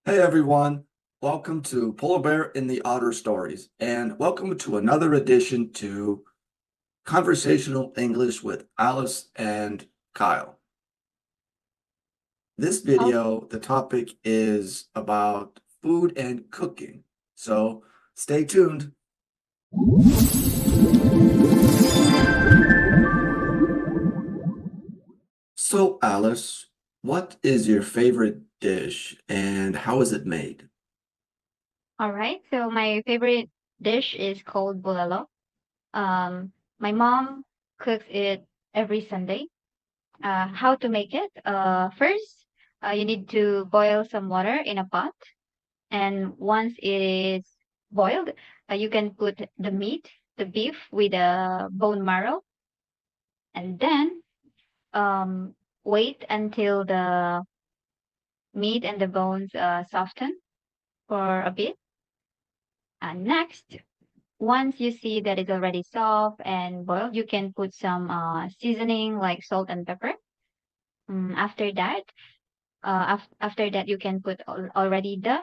Hey everyone, welcome to Polar Bear in the Otter Stories, and welcome to another edition to Conversational English with Alice and Kyle. This Oh, video, the topic is about food and cooking, so stay tuned. So Alice, what is your favorite dish and how is it made? all right. So my favorite dish is called bulalo. My mom cooks it every Sunday. How to make it? First, you need to boil some water in a pot, and once it is boiled, you can put the meat, the beef with the bone marrow, and then wait until the meat and the bones soften for a bit. And next, once you see that it's already soft and boiled, you can put some seasoning like salt and pepper. After that, after that, you can put already the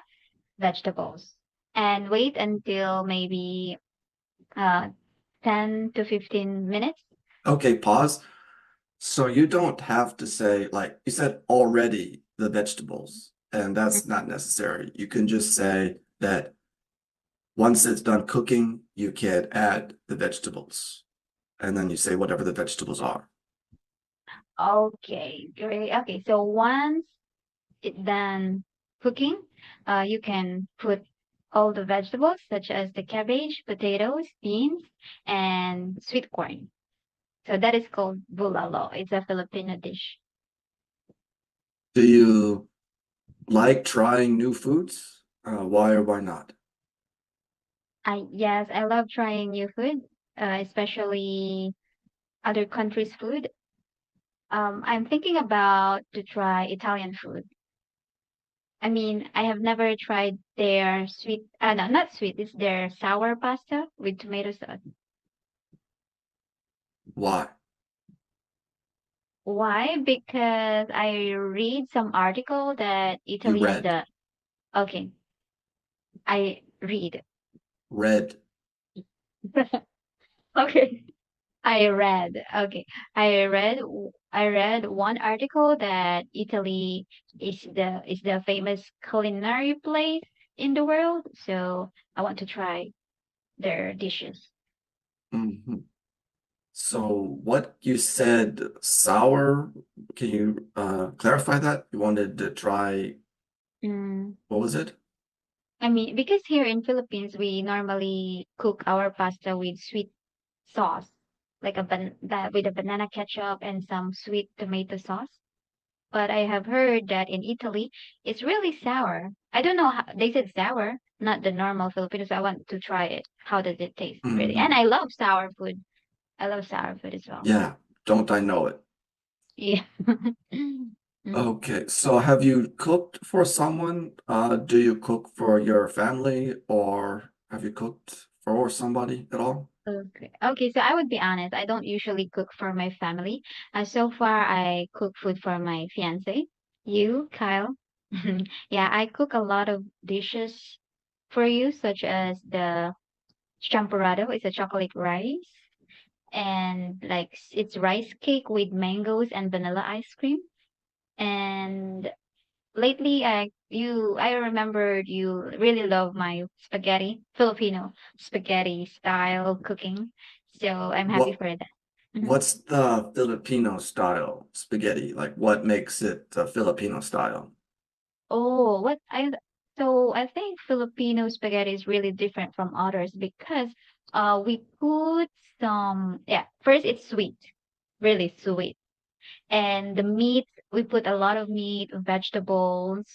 vegetables and wait until maybe uh, 10 to 15 minutes. Okay, pause. So you don't have to say, like you said already the vegetables, and that's not necessary. You can just say that once it's done cooking, you can add the vegetables, and then you say whatever the vegetables are. Okay, great. Okay, so once it done cooking, you can put all the vegetables such as the cabbage, potatoes, beans, and sweet corn. So that is called bulalo. It's a Filipino dish. Do you like trying new foods? Why or why not? I Yes, I love trying new food, especially other countries' food. I'm thinking about to try Italian food. I mean, I have never tried their sweet, no, not sweet, it's their sour pasta with tomato sauce. Why? Why? Because I read some article that You Italy is read. the, okay, I read. Read. Okay. I read. Okay. I read one article that Italy is the famous culinary place in the world. So I want to try their dishes. Mhm. So what you said sour, can you clarify that? You wanted to try, Mm, what was it? I mean, because here in Philippines we normally cook our pasta with sweet sauce, like with a banana ketchup and some sweet tomato sauce. But I have heard that in Italy it's really sour. I don't know how they said sour, not the normal Filipino. So I want to try it. How does it taste really? And Mhm. I love sour food. I love sour food as well. Yeah, don't I know it? Yeah. Mm. Okay, so have you cooked for someone? Do you cook for your family or have you cooked for somebody at all? Okay. Okay, so I would be honest. I don't usually cook for my family. So far, I cook food for my fiance. You, Kyle. Yeah, I cook a lot of dishes for you, such as the champorado. It's a chocolate rice. And like it's rice cake with mangoes and vanilla ice cream. And lately, I remembered you really love my spaghetti, Filipino spaghetti style cooking. So I'm happy What for that. Mhm. what's the Filipino style spaghetti? Like what makes it Filipino style? Oh, what I so I think Filipino spaghetti is really different from others because we put some, yeah, first it's sweet, really sweet. And the meat, we put a lot of meat, vegetables,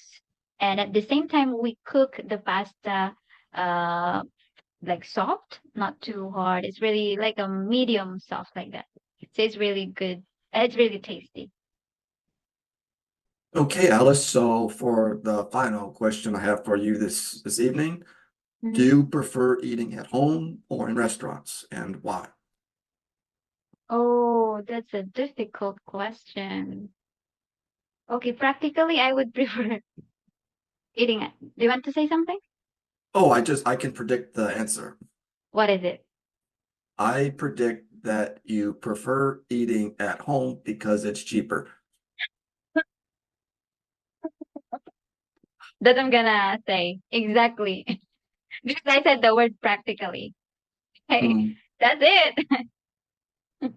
and at the same time we cook the pasta uh like soft, not too hard. It's really like a medium soft like that. So it's really good. It's really tasty. Okay, Alice, so for the final question I have for you this evening, do Mhm. you prefer eating at home or in restaurants and why? Oh, that's a difficult question. Okay, practically I would prefer Eating it. Do you want to say something? Oh, I can predict the answer. What is it? I predict that you prefer eating at home because it's cheaper. That I'm gonna say exactly because I said the word practically. Hey, Hmm. that's it.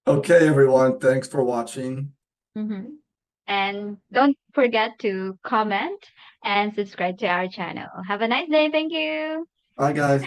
Okay, everyone. Thanks for watching. hmm And don't forget to comment and subscribe to our channel. Have a nice day. Thank you. Bye, guys.